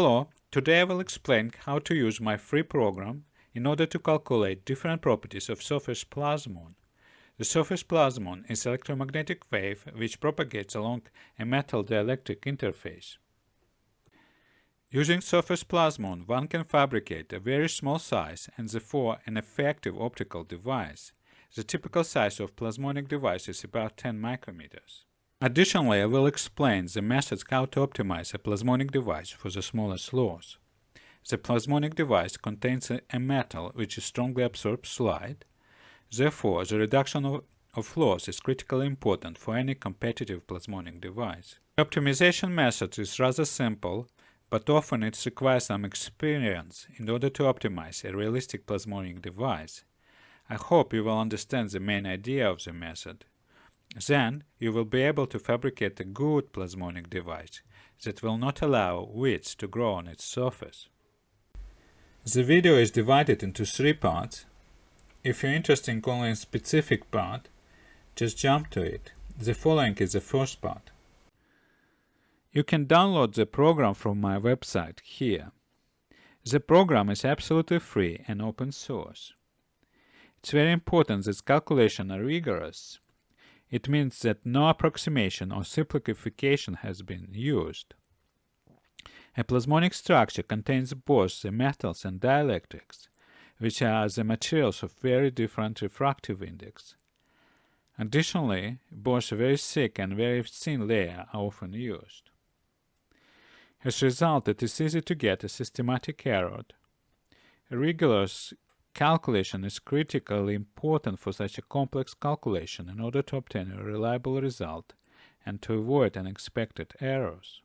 Hello, today I will explain how to use my free program in order to calculate different properties of surface plasmon. The surface plasmon is an electromagnetic wave which propagates along a metal dielectric interface. Using surface plasmon, one can fabricate a very small size and therefore an effective optical device. The typical size of plasmonic device is about 10 micrometers. Additionally, I will explain the methods how to optimize a plasmonic device for the smallest loss. The plasmonic device contains a metal which strongly absorbs light. Therefore, the reduction of loss is critically important for any competitive plasmonic device. The optimization method is rather simple, but often it requires some experience in order to optimize a realistic plasmonic device. I hope you will understand the main idea of the method. Then, you will be able to fabricate a good plasmonic device that will not allow weeds to grow on its surface. The video is divided into 3 parts. If you're interested in only a specific part, just jump to it. The following is the first part. You can download the program from my website here. The program is absolutely free and open source. It's very important that calculations are rigorous. It means that no approximation or simplification has been used. A plasmonic structure contains both the metals and dielectrics, which are the materials of very different refractive index. Additionally, both a very thick and very thin layer are often used. As a result, it is easy to get a systematic error. A rigorous calculation is critically important for such a complex calculation in order to obtain a reliable result and to avoid unexpected errors.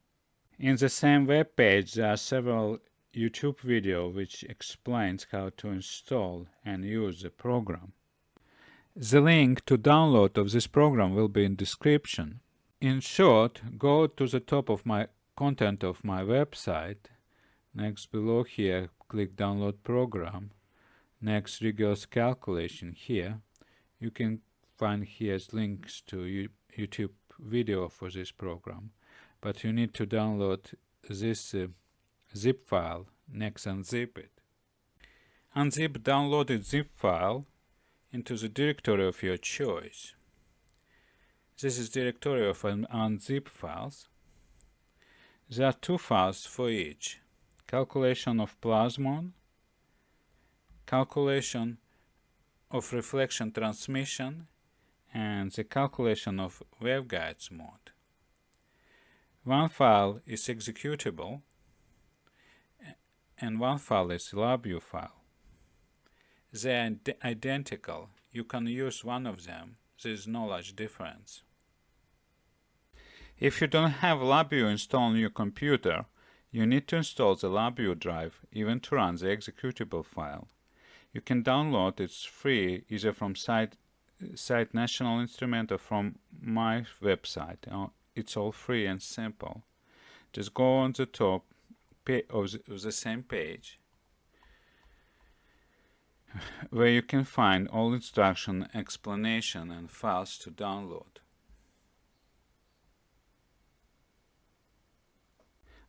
In the same web page, there are several YouTube videos which explains how to install and use the program. The link to download of this program will be in description. In short, go to the top of my content of my website. Next below here, click download program. Next, rigorous calculation here. You can find here links to YouTube video for this program, but you need to download this zip file. Next, unzip it. Unzip downloaded zip file into the directory of your choice. This is directory of unzip files. There are 2 files for each: calculation of plasmon, calculation of reflection transmission, and the calculation of waveguides mode. One file is executable and one file is LabVIEW file. They are identical. You can use one of them. There is no large difference. If you don't have LabVIEW installed on your computer, you need to install the LabVIEW drive even to run the executable file. You can download it free either from site National Instrument or from my website. It's all free and simple. Just go on the top of the same page where you can find all instruction, explanation and files to download.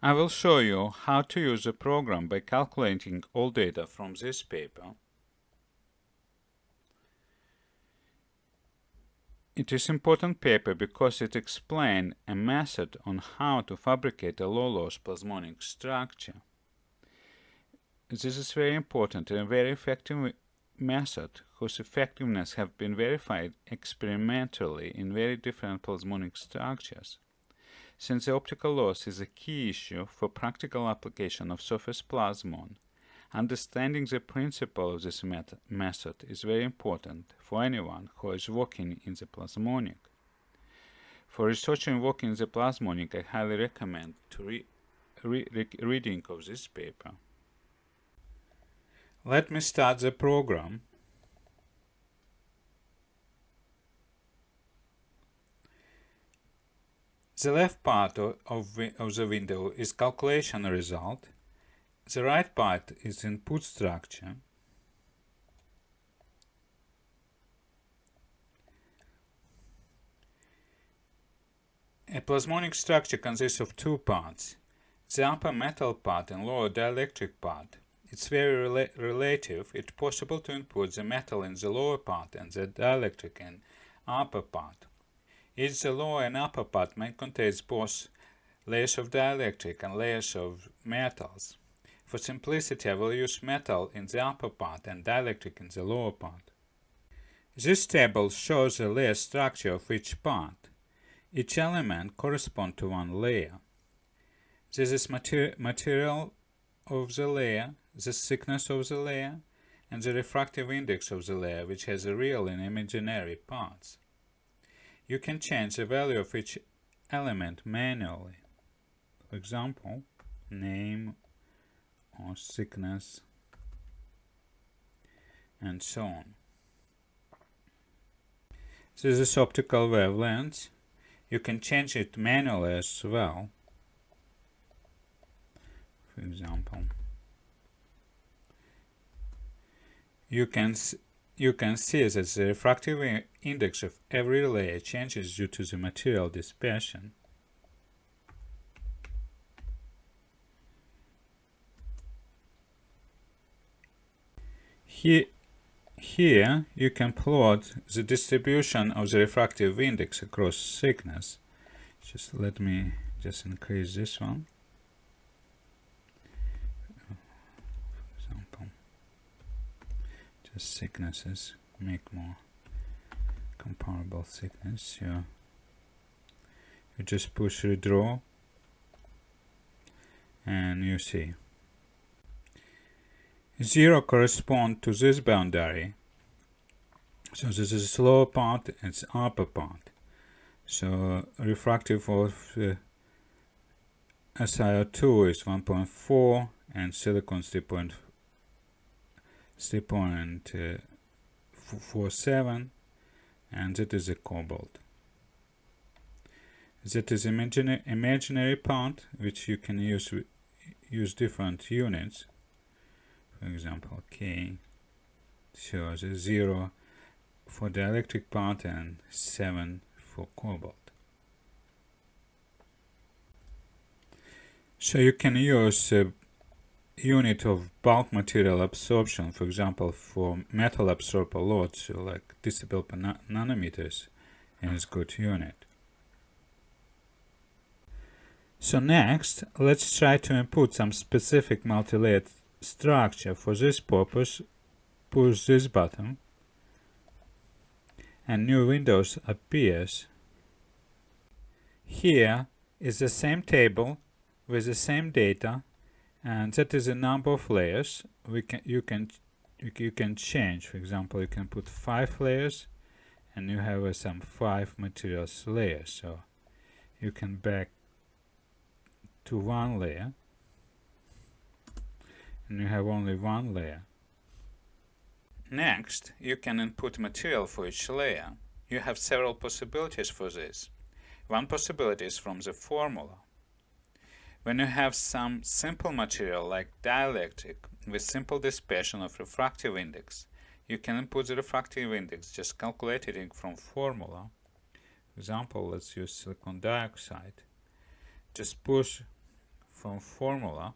I will show you how to use the program by calculating all data from this paper. It is an important paper because it explains a method on how to fabricate a low-loss plasmonic structure. This is very important and a very effective method whose effectiveness have been verified experimentally in very different plasmonic structures. Since the optical loss is a key issue for practical application of surface plasmon, understanding the principle of this method is very important for anyone who is working in the plasmonic. For researching working in the plasmonic, I highly recommend to reading of this paper. Let me start the program. The left part of the window is calculation result. The right part is input structure. A plasmonic structure consists of 2 parts. the upper metal part and lower dielectric part. It's very relative. It's possible to input the metal in the lower part and the dielectric in upper part. Each the lower and upper part may contain both layers of dielectric and layers of metals. For simplicity, I will use metal in the upper part and dielectric in the lower part. This table shows the layer structure of each part. Each element corresponds to one layer. This is material of the layer, the thickness of the layer, and the refractive index of the layer, which has a real and imaginary parts. You can change the value of each element manually. For example, name or thickness, and so on. This is optical wavelength. You can change it manually as well. For example, you can see that the refractive index of every layer changes due to the material dispersion. Here you can plot the distribution of the refractive index across thickness. Just let me increase this one. For example, just thicknesses, make more comparable thickness. You just push redraw and you see 0 corresponds to this boundary. So this is lower part and it's upper part. So refractive of SiO2 is 1.4 and silicon 3.47, and that is a cobalt. That is imaginary part, which you can use different units. For example, K shows a 0 for the electric part and 7 for cobalt. So you can use a unit of bulk material absorption, for example, for metal absorber loads, so like decibel per nanometers, and it's a good unit. So next, let's try to input some specific multi-layered structure. For this purpose, push this button and new windows appears. Here is the same table with the same data, and that is the number of layers. You can change. For example, you can put 5 layers and you have some 5 materials layers, so you can back to 1 layer and you have only 1 layer. Next, you can input material for each layer. You have several possibilities for this. One possibility is from the formula. When you have some simple material like dielectric with simple dispersion of refractive index, you can input the refractive index just calculating from formula. For example, let's use silicon dioxide. Just push from formula.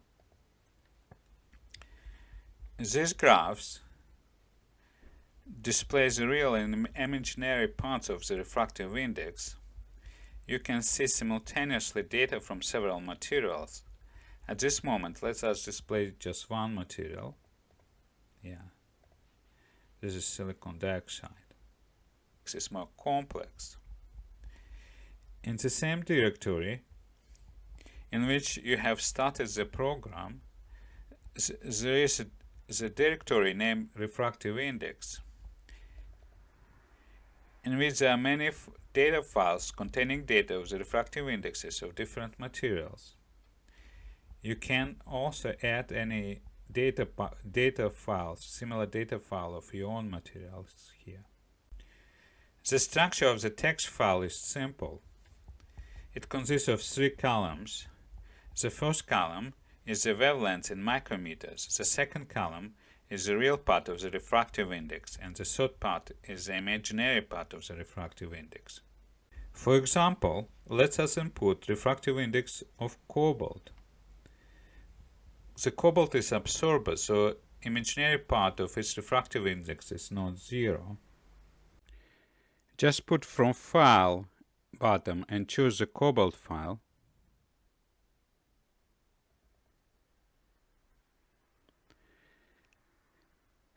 These graphs display the real and imaginary parts of the refractive index. You can see simultaneously data from several materials. At this moment, let us display just one material. This is silicon dioxide. This is more complex. In the same directory in which you have started the program, there is the directory named refractive index, in which there are many data files containing data of the refractive indexes of different materials. You can also add any data files, similar data file of your own materials here. The structure of the text file is simple. It consists of 3 columns. The first column is the wavelength in micrometers. The second column is the real part of the refractive index, and the third part is the imaginary part of the refractive index. For example, let us input refractive index of cobalt. The cobalt is absorber, so imaginary part of its refractive index is not 0. Just put from file button and choose the cobalt file.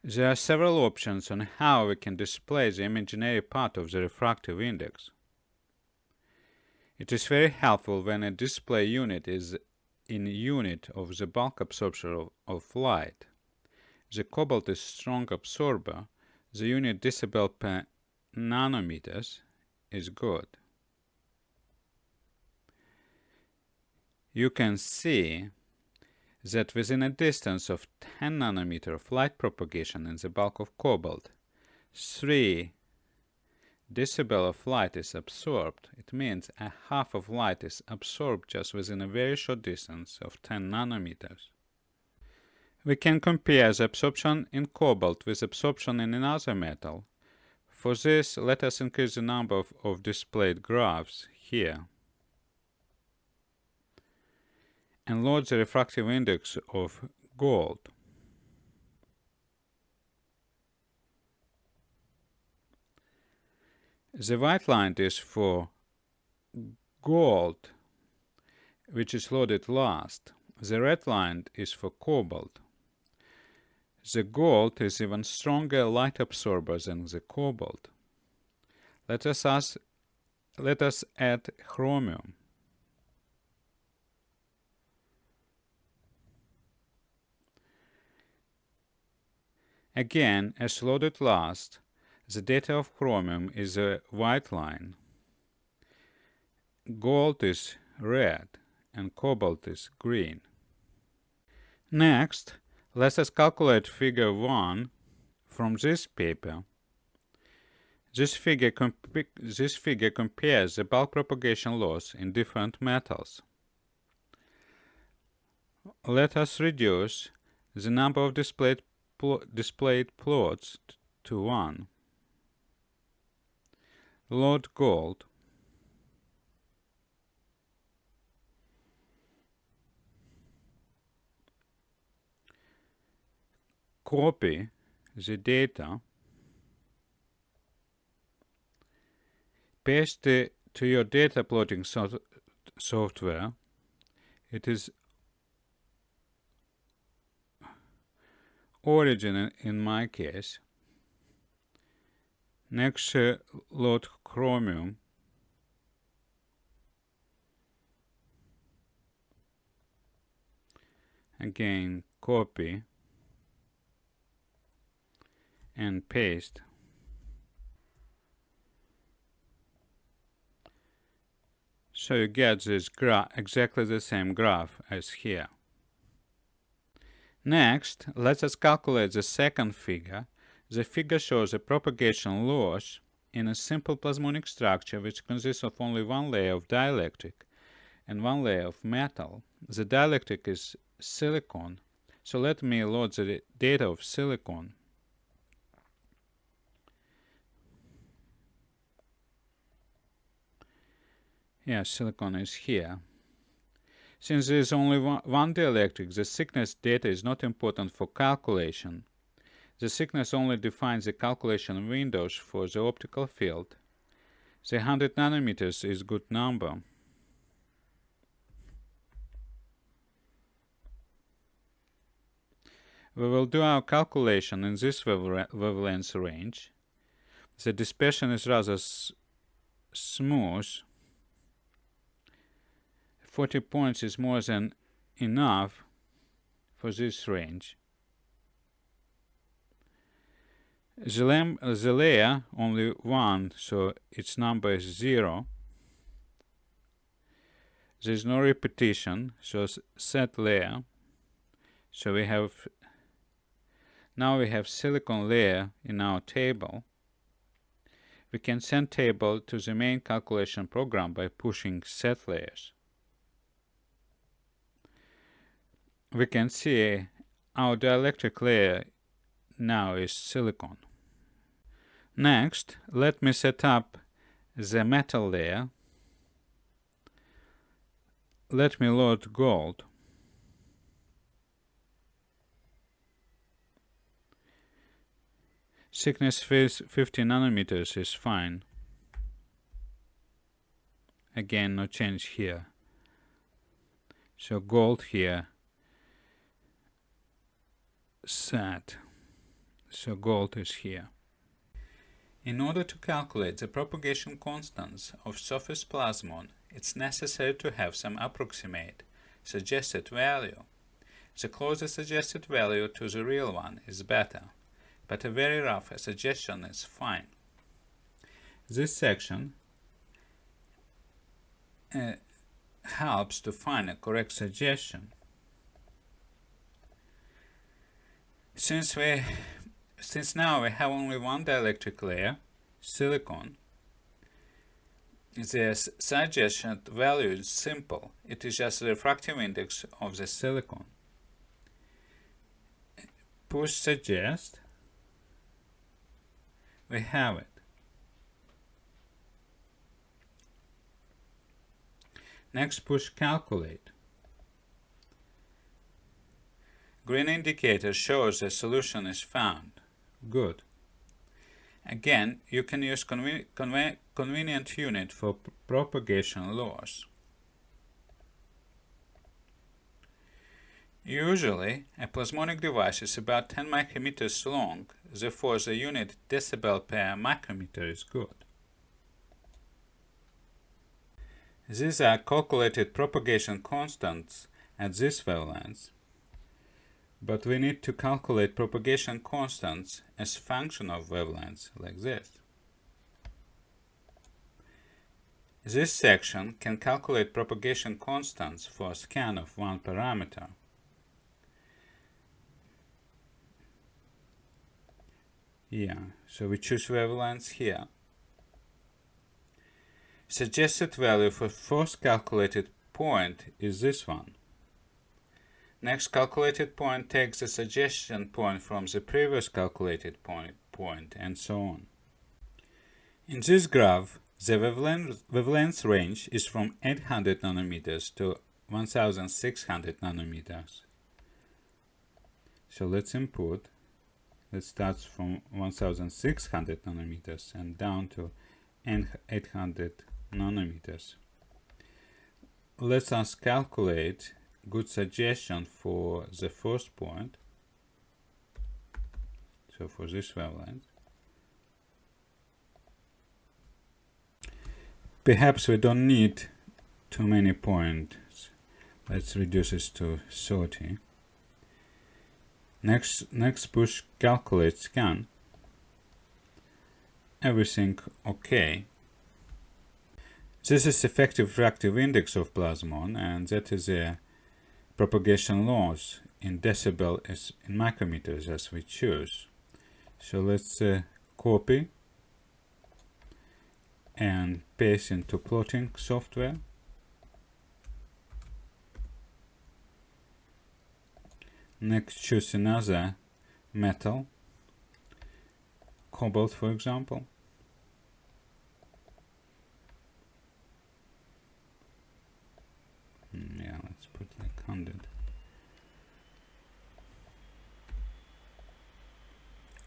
There are several options on how we can display the imaginary part of the refractive index. It is very helpful when a display unit is in unit of the bulk absorption of light. The cobalt is strong absorber. The unit decibel per nanometers is good. You can see that within a distance of 10 nanometer of light propagation in the bulk of cobalt, 3 decibel of light is absorbed. It means a half of light is absorbed just within a very short distance of 10 nanometers. We can compare the absorption in cobalt with absorption in another metal. For this, let us increase the number of displayed graphs here and load the refractive index of gold. The white line is for gold, which is loaded last. The red line is for cobalt. The gold is even stronger light absorber than the cobalt. Let us add chromium. Again, as loaded last, the data of chromium is a white line. Gold is red and cobalt is green. Next, let us calculate figure 1 from this paper. This figure compares the bulk propagation loss in different metals. Let us reduce the number of displayed plots to 1. Load gold. Copy the data. Paste it to your data plotting software. It is Origin in my case. Next, load chromium. Again, copy and paste. So you get this graph, exactly the same graph as here. Next, let us calculate the second figure. The figure shows a propagation loss in a simple plasmonic structure which consists of only one layer of dielectric and one layer of metal. The dielectric is silicon, so let me load the data of silicon. Yeah, silicon is here. Since there is only one dielectric, the thickness data is not important for calculation. The thickness only defines the calculation windows for the optical field. The 100 nanometers is a good number. We will do our calculation in this wavelength range. The dispersion is rather smooth. 40 points is more than enough for this range. The layer only one, so its number is 0. There is no repetition, so set layer. So now we have silicon layer in our table. We can send table to the main calculation program by pushing set layers. We can see our dielectric layer now is silicon. Next, let me set up the metal layer. Let me load gold. Thickness 50 nanometers is fine. Again, no change here. So gold here set. So gold is here. In order to calculate the propagation constants of surface plasmon, it's necessary to have some approximate suggested value. The closest suggested value to the real one is better, but a very rough suggestion is fine. This section helps to find a correct suggestion. Since now we have only one dielectric layer, silicon, the suggested value is simple. It is just the refractive index of the silicon. Push suggest, we have it. Next, push calculate. Green indicator shows the solution is found. Good. Again, you can use convenient unit for propagation laws. Usually, a plasmonic device is about 10 micrometers long, therefore the unit decibel per micrometer is good. These are calculated propagation constants at this wavelength, but we need to calculate propagation constants as function of wavelengths like this. This section can calculate propagation constants for a scan of one parameter. So we choose wavelengths here. Suggested value for first calculated point is this one. Next calculated point takes the suggestion point from the previous calculated point, and so on. In this graph, the wavelength range is from 800 nanometers to 1600 nanometers. So let's input. Let's start from 1600 nanometers and down to 800 nanometers. Let us calculate good suggestion for the first point. So for this wavelength. Perhaps we don't need too many points. Let's reduce this to 30. Next push calculate scan. Everything okay. This is effective refractive index of plasmon, and that is a propagation loss in decibel as in micrometers as we choose. So let's copy and paste into plotting software. Next, choose another metal, cobalt for example. Let's put like 100.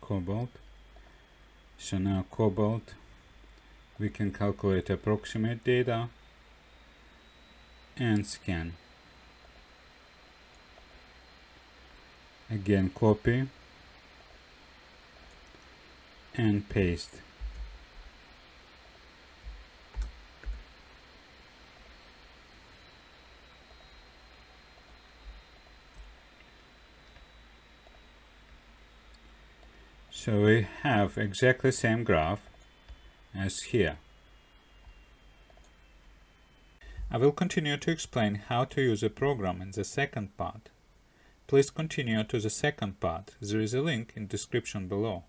Cobalt. So now cobalt, we can calculate approximate data and scan. Again, copy and paste. So we have exactly the same graph as here. I will continue to explain how to use a program in the second part. Please continue to the second part. There is a link in description below.